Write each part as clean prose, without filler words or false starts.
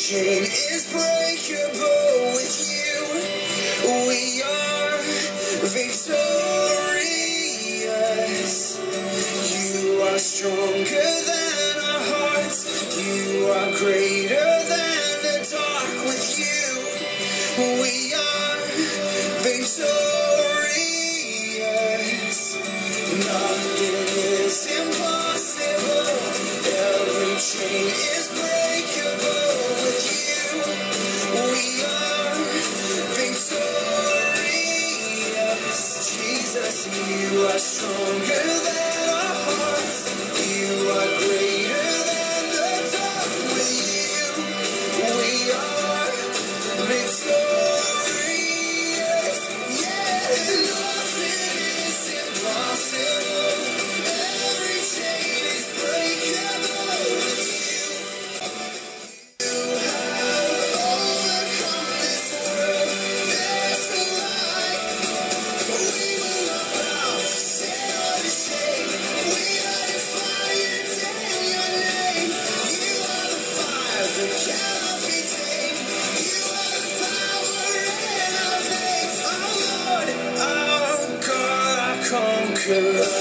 chain is breakable with you. We are victorious. You are stronger than our hearts. You are greater than the dark. With you, we are victorious. Nothing is impossible. Every chain is breakable with you. We are victorious. Jesus, you are stronger than our hearts. You are greater than the dark. With you, we are victorious. Yeah, nothing is impossible. Every chain is breakable with you. You have overcome this world. There's the light. We will not bow to sin or to shame. We are defiant in your name. You are the fire that cannot be tamed. You are the power in our faith. Our Lord, our God, our conqueror.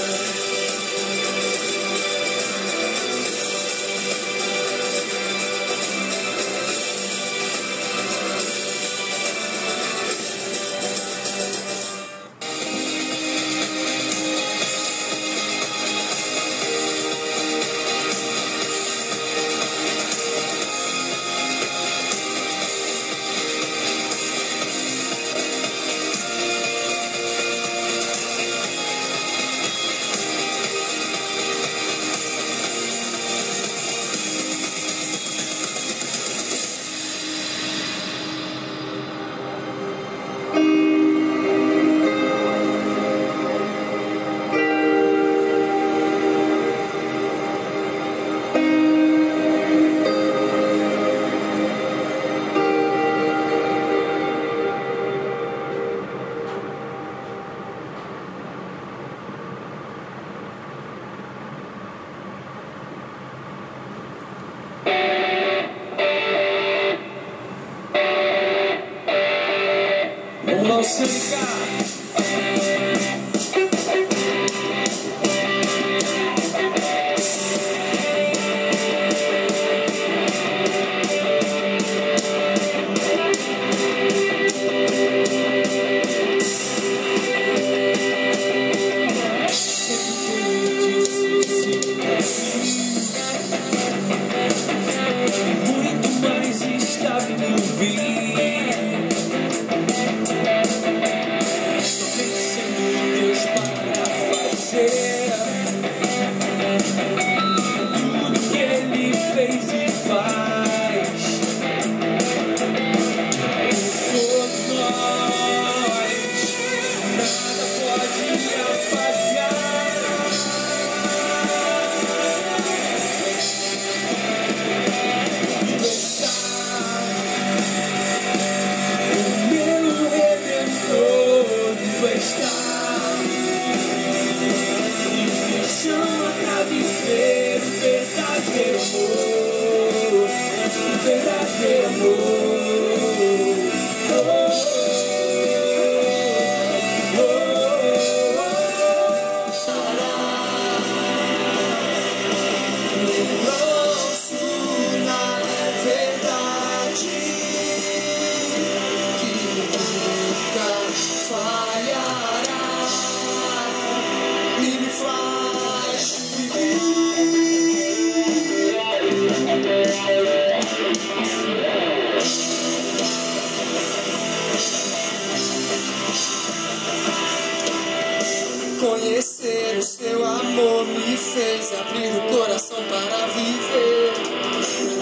Muito mais está vindo vir. Estou pensando em Deus para fazer tudo que Ele fez e faz por nós. Nada pode apagar. Chama pra viver o verdadeiro amor, o verdadeiro amor. Ouço na verdade que nunca falhará e me faz conhecer o seu amor me fez abrir o coração para viver,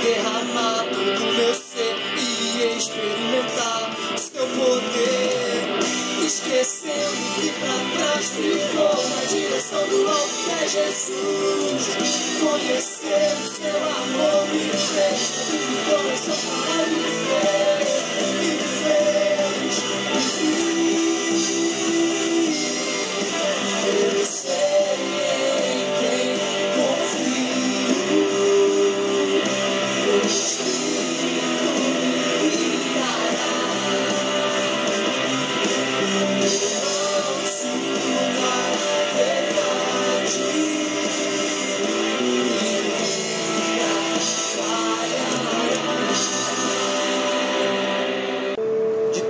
derramar todo o meu ser e experimentar o seu poder, esquecendo que pra trás ficou na direção do alto que é Jesus. Conhecer o seu amor me fez abrir o coração para viver e me fez eu sei em quem confio. O Espírito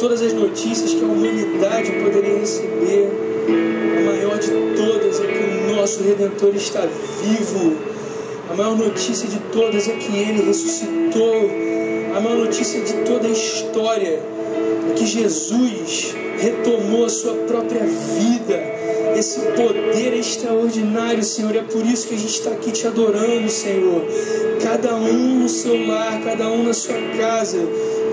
todas as notícias que a humanidade poderia receber, a maior de todas é que o nosso Redentor está vivo. A maior notícia de todas é que Ele ressuscitou. A maior notícia de toda a história é que Jesus retomou a sua própria vida. Esse poder é extraordinário, Senhor. É por isso que a gente está aqui te adorando, Senhor. Cada um no seu lar, cada um na sua casa.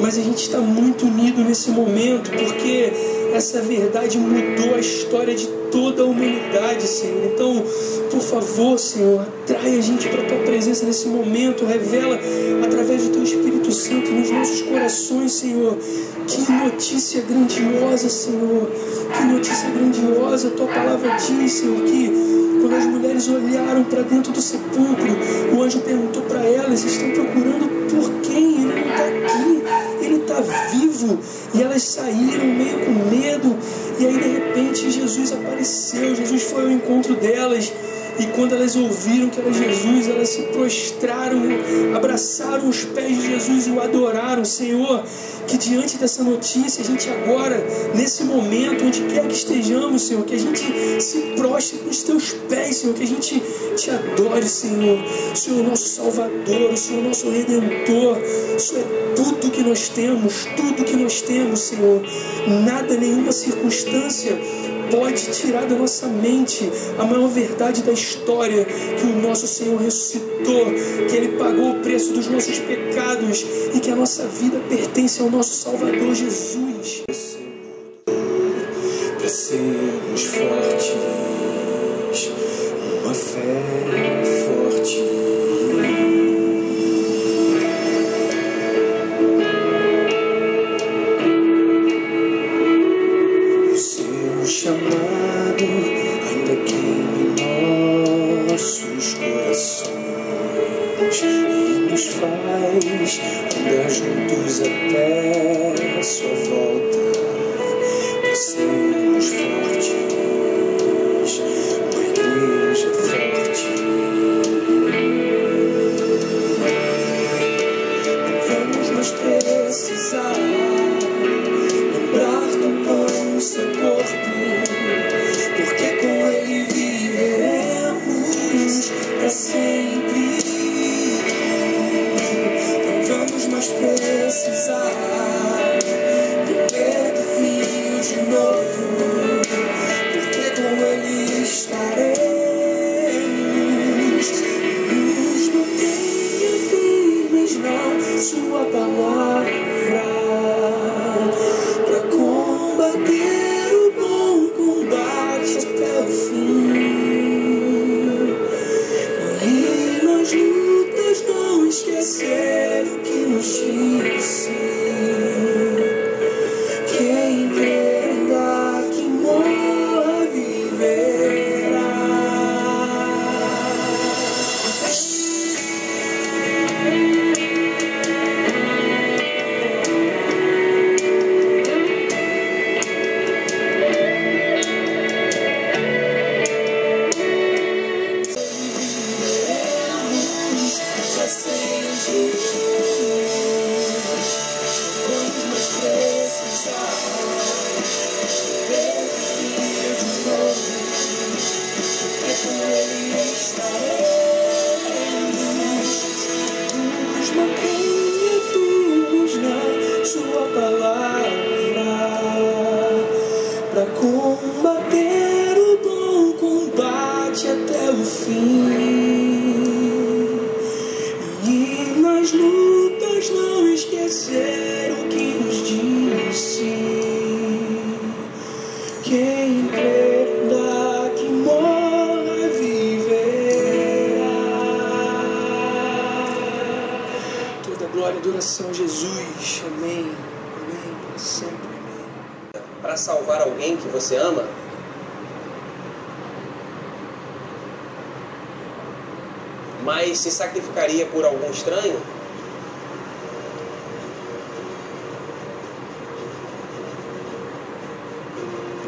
Mas a gente está muito unido nesse momento, porque essa verdade mudou a história de toda a humanidade, Senhor. Então, por favor, Senhor, atrai a gente para a Tua presença nesse momento. Revela através do Teu Espírito Santo nos nossos corações, Senhor. Que notícia grandiosa, Senhor. Que notícia grandiosa. A Tua palavra diz, Senhor, que quando as mulheres olharam para dentro do sepulcro, o anjo perguntou para elas: estão procurando por quem? Ele não está aqui, Ele está vivo. E elas saíram meio com medo. E aí de repente Jesus apareceu. Jesus foi ao encontro delas. E quando elas ouviram que era Jesus, elas se prostraram, abraçaram os pés de Jesus e o adoraram. Senhor, que diante dessa notícia, a gente agora, nesse momento, onde quer que estejamos, Senhor, que a gente se prostre nos Teus pés, Senhor, que a gente te adore, Senhor. O Senhor é o nosso Salvador, o Senhor é o nosso Redentor. O Senhor é tudo que nós temos, Senhor. Nada, nenhuma circunstância pode tirar da nossa mente a maior verdade da história, que o nosso Senhor ressuscitou, que Ele pagou o preço dos nossos pecados e que a nossa vida pertence ao nosso Salvador Jesus. Para sermos fortes, uma fé forte. Chamado ainda queima em nossos corações e nos faz andar juntos até a sua volta, para sermos fortes, uma igreja forte. Vamos mais precisar lembrar do pão do seu corpo, porque com Ele viveremos para sempre. Não vamos mais precisar beber do vinho de novo, porque com Ele estaremos. Nos mantenha firmes na Sua palavra, para combater o bom combate até o fim. E nas lutas não esquecer o que nos disse: quem crerá que morra viverá. Para combater o bom combate até o fim, e nas lutas não esquecer o que nos disse: quem crerá que morra viverá. Toda glória e adoração a Jesus. Amém. Amém. Para sempre. Para salvar alguém que você ama? Mas se sacrificaria por algum estranho?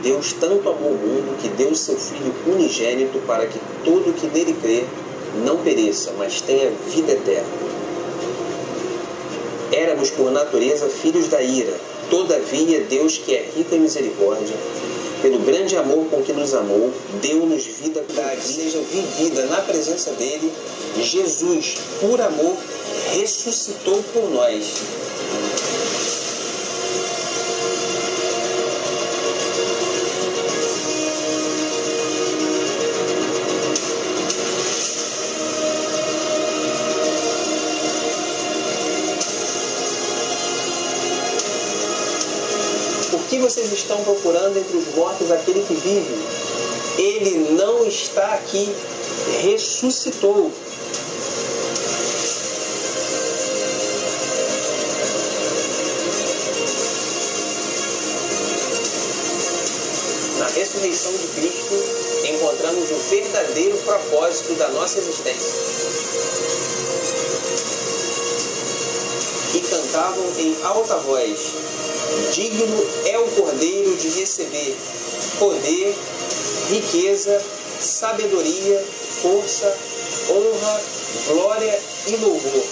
Deus tanto amou o mundo que deu o seu Filho unigênito para que todo que nele crê não pereça, mas tenha vida eterna. Éramos por natureza filhos da ira, Todavia, Deus, que é rico em misericórdia, pelo grande amor com que nos amou, deu-nos vida, seja vivida na presença dele. Jesus, por amor, ressuscitou por nós. Por que vocês estão procurando entre os mortos aquele que vive? Ele não está aqui, ressuscitou. Na ressurreição de Cristo, encontramos o verdadeiro propósito da nossa existência. E cantavam em alta voz: digno é o Cordeiro de receber poder, riqueza, sabedoria, força, honra, glória e louvor.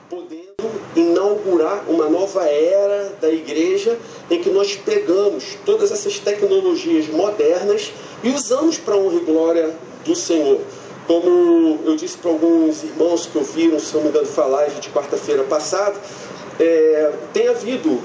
Podendo inaugurar uma nova era da igreja em que nós pegamos todas essas tecnologias modernas e usamos para a honra e glória do Senhor. Como eu disse para alguns irmãos que ouviram, se não me engano, falar de quarta-feira passada, tem havido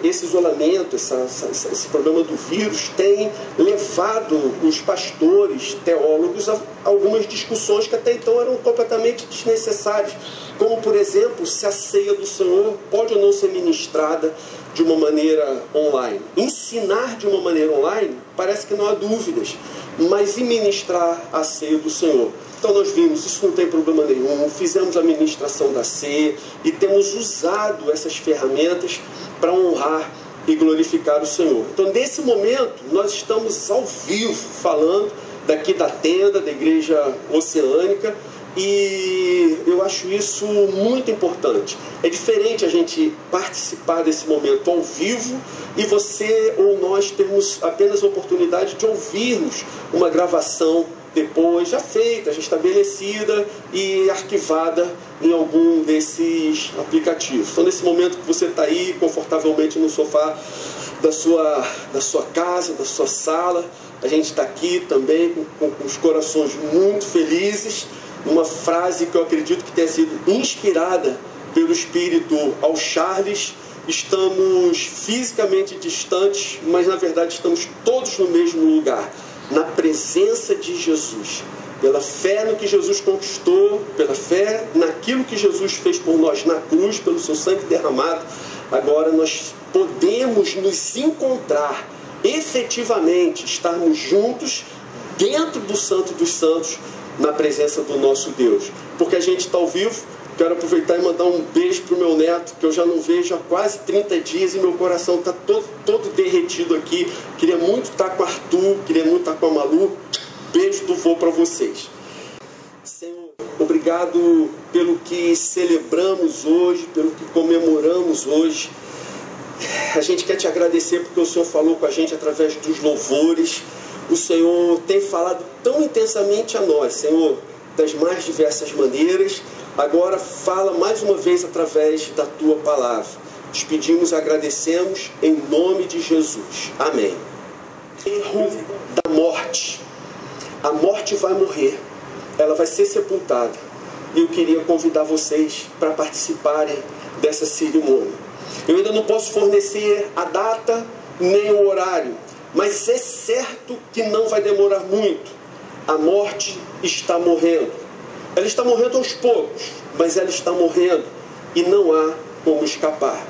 esse isolamento, esse problema do vírus tem levado os pastores, teólogos a algumas discussões que até então eram completamente desnecessárias, como por exemplo, se a ceia do Senhor pode ou não ser ministrada de uma maneira online. Ensinar de uma maneira online parece que não há dúvidas, mas e ministrar a ceia do Senhor? Então nós vimos, isso não tem problema nenhum, fizemos a ministração da ceia e temos usado essas ferramentas para honrar e glorificar o Senhor. Então nesse momento nós estamos ao vivo falando daqui da tenda da Igreja Oceânica e eu acho isso muito importante. É diferente a gente participar desse momento ao vivo e você ou nós termos apenas a oportunidade de ouvirmos uma gravação depois já feita, já estabelecida e arquivada em algum desses aplicativos. Então nesse momento que você está aí confortavelmente no sofá da sua casa, da sua sala, a gente está aqui também com os corações muito felizes, uma frase que eu acredito que tenha sido inspirada pelo Espírito ao Charles: estamos fisicamente distantes, mas na verdade estamos todos no mesmo lugar, na presença de Jesus. Pela fé no que Jesus conquistou, pela fé naquilo que Jesus fez por nós na cruz, pelo seu sangue derramado, agora nós podemos nos encontrar efetivamente, estarmos juntos dentro do Santo dos Santos, na presença do nosso Deus. Porque a gente está ao vivo, quero aproveitar e mandar um beijo para o meu neto, que eu já não vejo há quase 30 dias e meu coração está todo derretido aqui. Queria muito estar com o Arthur, queria muito estar com a Malu. Beijo do vô para vocês. Senhor, obrigado pelo que celebramos hoje, pelo que comemoramos hoje. A gente quer te agradecer porque o Senhor falou com a gente através dos louvores. O Senhor tem falado tão intensamente a nós, Senhor, das mais diversas maneiras. Agora fala mais uma vez através da Tua palavra. Te pedimos e agradecemos em nome de Jesus. Amém. Erro da morte. A morte vai morrer. Ela vai ser sepultada. E eu queria convidar vocês para participarem dessa cerimônia. Eu ainda não posso fornecer a data nem o horário, mas é certo que não vai demorar muito. A morte está morrendo. Ela está morrendo aos poucos, mas ela está morrendo e não há como escapar.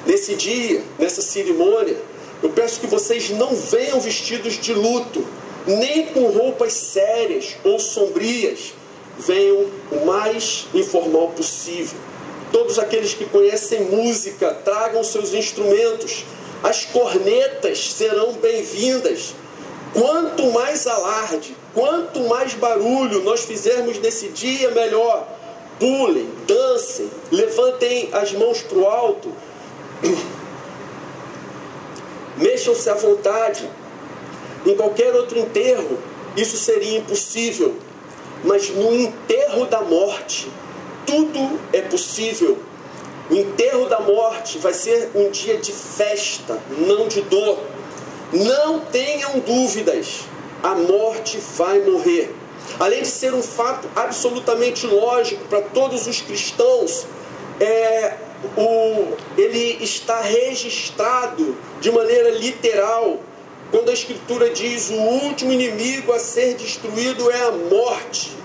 Nesse dia, nessa cerimônia, eu peço que vocês não venham vestidos de luto, nem com roupas sérias ou sombrias. Venham o mais informal possível. Todos aqueles que conhecem música, tragam seus instrumentos. As cornetas serão bem-vindas. Quanto mais alarde, quanto mais barulho nós fizermos nesse dia, melhor. Pulem, dancem, levantem as mãos para o alto. Mexam-se à vontade. Em qualquer outro enterro, isso seria impossível. Mas no enterro da morte, tudo é possível. O enterro da morte vai ser um dia de festa, não de dor. Não tenham dúvidas, a morte vai morrer. Além de ser um fato absolutamente lógico para todos os cristãos, ele está registrado de maneira literal, quando a Escritura diz: o último inimigo a ser destruído é a morte.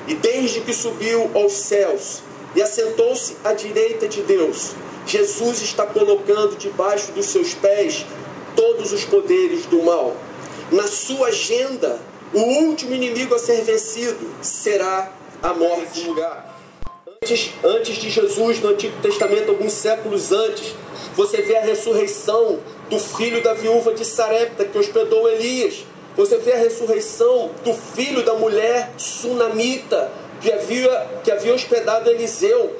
E desde que subiu aos céus e assentou-se à direita de Deus, Jesus está colocando debaixo dos seus pés todos os poderes do mal. Na sua agenda, o último inimigo a ser vencido será a morte. Antes de Jesus, no Antigo Testamento, alguns séculos antes, você vê a ressurreição do filho da viúva de Sarepta, que hospedou Elias. Você vê a ressurreição do filho da mulher sunamita, que havia hospedado Eliseu.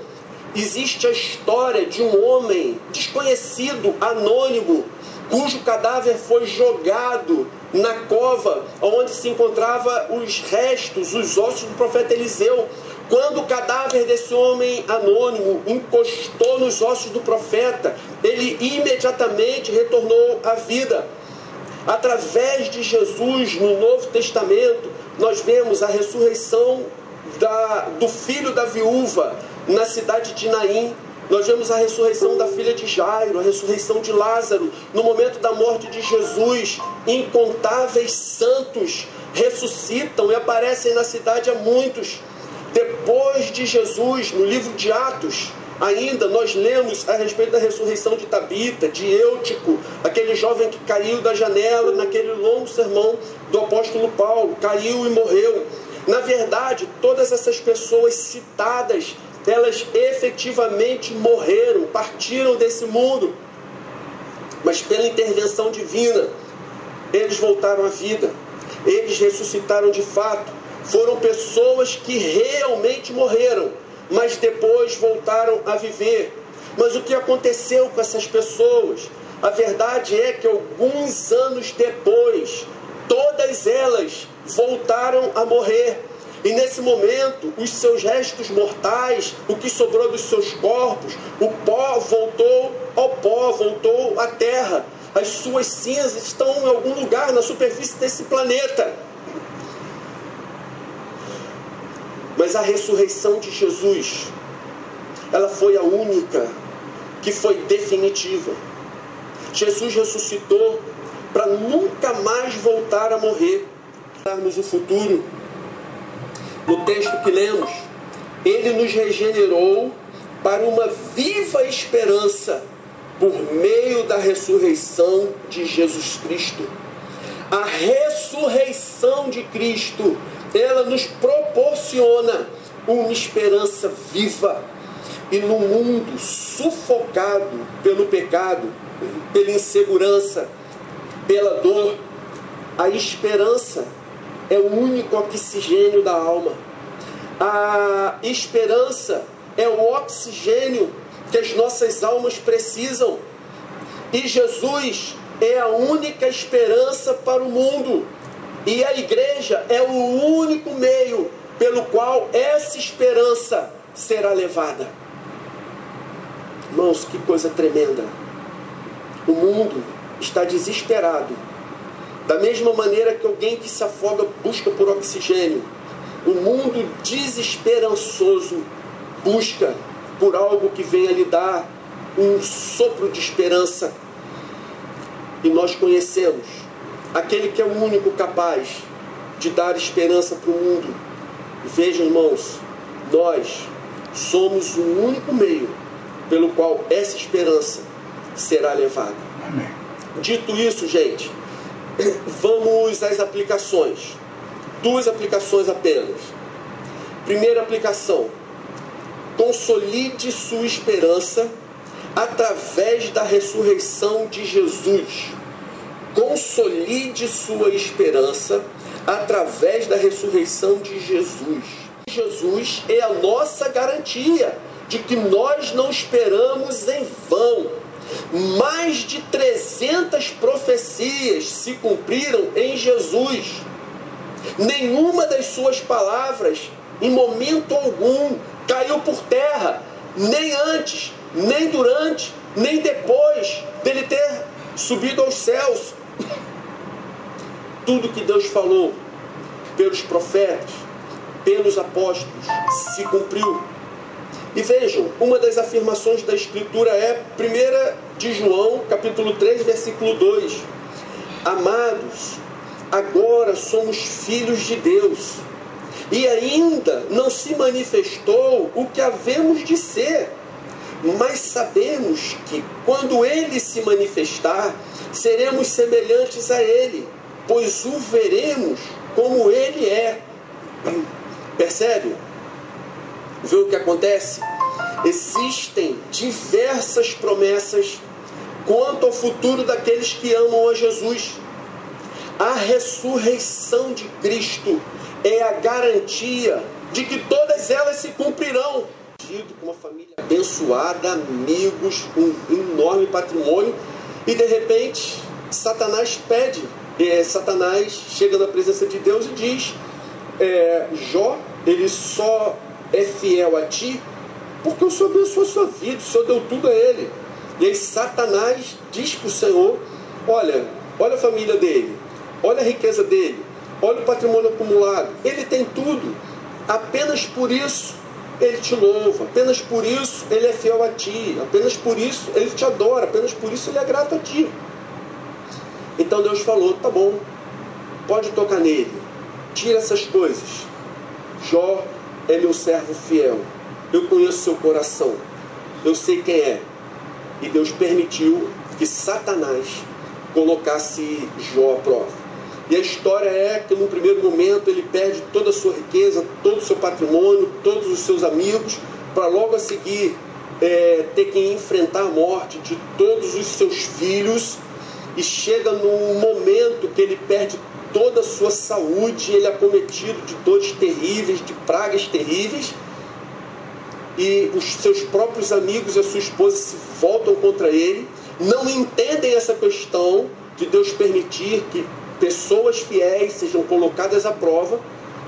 Existe a história de um homem desconhecido, anônimo, cujo cadáver foi jogado na cova onde se encontravam os restos, os ossos do profeta Eliseu. Quando o cadáver desse homem anônimo encostou nos ossos do profeta, ele imediatamente retornou à vida. Através de Jesus, no Novo Testamento, nós vemos a ressurreição do filho da viúva na cidade de Naim. Nós vemos a ressurreição da filha de Jairo, a ressurreição de Lázaro. No momento da morte de Jesus, incontáveis santos ressuscitam e aparecem na cidade a muitos. Depois de Jesus, no livro de Atos, ainda nós lemos a respeito da ressurreição de Tabita, de Eutico, aquele jovem que caiu da janela naquele longo sermão do apóstolo Paulo, caiu e morreu. Na verdade, todas essas pessoas citadas, elas efetivamente morreram, partiram desse mundo, mas pela intervenção divina, eles voltaram à vida, eles ressuscitaram de fato. Foram pessoas que realmente morreram, mas depois voltaram a viver. Mas o que aconteceu com essas pessoas? A verdade é que alguns anos depois, todas elas voltaram a morrer. E nesse momento, os seus restos mortais, o que sobrou dos seus corpos, o pó voltou ao pó, voltou à terra. As suas cinzas estão em algum lugar na superfície desse planeta. Mas a ressurreição de Jesus, ela foi a única que foi definitiva. Jesus ressuscitou para nunca mais voltar a morrer. Darmos o futuro. No texto que lemos, ele nos regenerou para uma viva esperança por meio da ressurreição de Jesus Cristo. A ressurreição de Cristo, ela nos proporciona uma esperança viva. E no mundo sufocado pelo pecado, pela insegurança, pela dor, a esperança é o único oxigênio da alma. A esperança é o oxigênio que as nossas almas precisam. E Jesus é a única esperança para o mundo. E a igreja é o único meio pelo qual essa esperança será levada. Irmãos, que coisa tremenda. O mundo está desesperado. Da mesma maneira que alguém que se afoga busca por oxigênio, o mundo desesperançoso busca por algo que venha lhe dar um sopro de esperança. E nós conhecemos aquele que é o único capaz de dar esperança para o mundo. E vejam, irmãos, nós somos o único meio pelo qual essa esperança será levada. Amém. Dito isso, gente, vamos às aplicações. 2 aplicações apenas. Primeira aplicação: consolide sua esperança através da ressurreição de Jesus. Consolide sua esperança através da ressurreição de Jesus. Jesus é a nossa garantia de que nós não esperamos em vão. Mais de 300 profecias se cumpriram em Jesus. Nenhuma das suas palavras, em momento algum, caiu por terra, nem antes, nem durante, nem depois dele ter subido aos céus. Tudo que Deus falou pelos profetas, pelos apóstolos, se cumpriu. E vejam, uma das afirmações da Escritura é 1 de João, capítulo 3, versículo 2. Amados, agora somos filhos de Deus, e ainda não se manifestou o que havemos de ser, mas sabemos que quando Ele se manifestar, seremos semelhantes a Ele, pois o veremos como Ele é. Percebe? Vê o que acontece? Existem diversas promessas quanto ao futuro daqueles que amam a Jesus. A ressurreição de Cristo é a garantia de que todas elas se cumprirão. Com uma família abençoada, amigos, um enorme patrimônio, e de repente Satanás pede. Satanás chega na presença de Deus e diz: Jó, ele só é fiel a ti porque o Senhor abençoou a sua vida, o Senhor deu tudo a ele. E aí Satanás diz para o Senhor: olha a família dele, olha a riqueza dele, olha o patrimônio acumulado, ele tem tudo, apenas por isso ele te louva, apenas por isso ele é fiel a ti, apenas por isso ele te adora, apenas por isso ele é grato a ti. Então Deus falou: tá bom, pode tocar nele, tira essas coisas. Jó é meu servo fiel, eu conheço seu coração, eu sei quem é. E Deus permitiu que Satanás colocasse Jó à prova. E a história é que no primeiro momento ele perde toda a sua riqueza, todo o seu patrimônio, todos os seus amigos, para logo a seguir ter que enfrentar a morte de todos os seus filhos. E chega num momento que ele perde toda a sua saúde, ele é acometido de dores terríveis, de pragas terríveis, e os seus próprios amigos e a sua esposa se voltam contra ele, não entendem essa questão de Deus permitir que pessoas fiéis sejam colocadas à prova,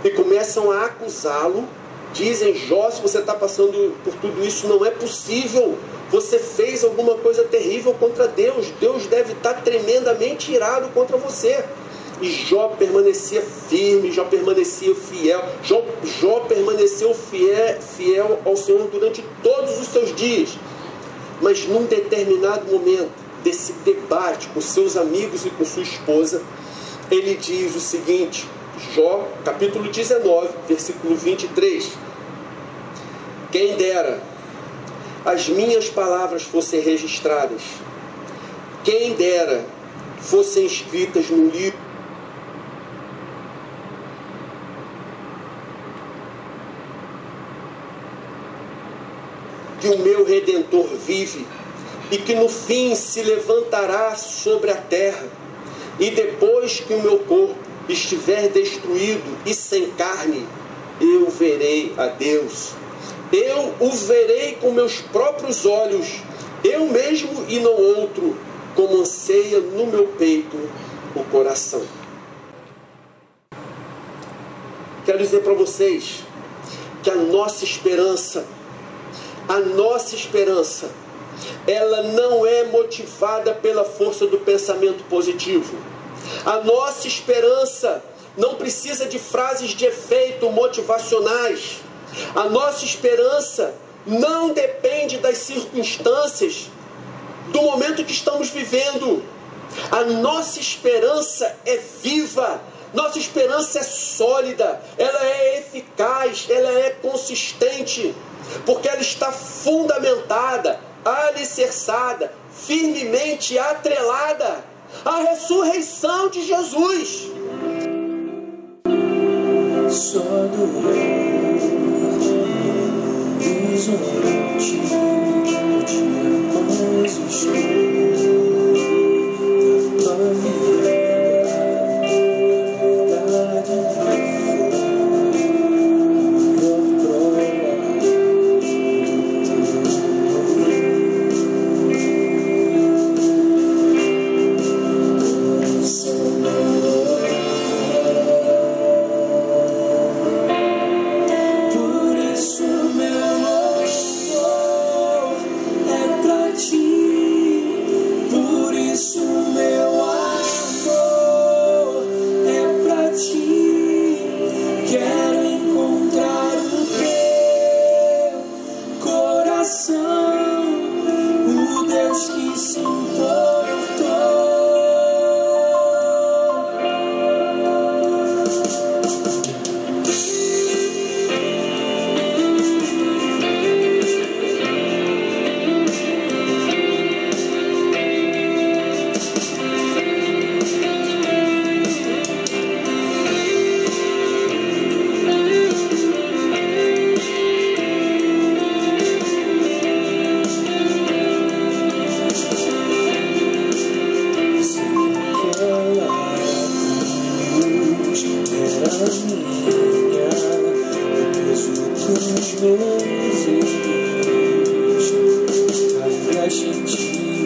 e começam a acusá-lo. Dizem: Jó, se você está passando por tudo isso, não é possível, você fez alguma coisa terrível contra Deus, Deus deve estar tremendamente irado contra você. E Jó permanecia firme, Jó permanecia fiel, Jó permaneceu fiel ao Senhor durante todos os seus dias. Mas num determinado momento desse debate com seus amigos e com sua esposa, ele diz o seguinte, Jó, capítulo 19, versículo 23. Quem dera as minhas palavras fossem registradas, quem dera fossem escritas no livro, que o meu Redentor vive e que no fim se levantará sobre a terra, e depois que o meu corpo estiver destruído e sem carne, eu verei a Deus. Eu o verei com meus próprios olhos, eu mesmo e não outro, como anseia no meu peito o coração. Quero dizer para vocês que a nossa esperança, ela não é motivada pela força do pensamento positivo. A nossa esperança não precisa de frases de efeito motivacionais. A nossa esperança não depende das circunstâncias do momento que estamos vivendo. A nossa esperança é viva, nossa esperança é sólida, ela é eficaz, ela é consistente, porque ela está fundamentada, alicerçada, firmemente atrelada à ressurreição de Jesus. Só do horizonte o dia mais escuro, a vida, por isso meu ti.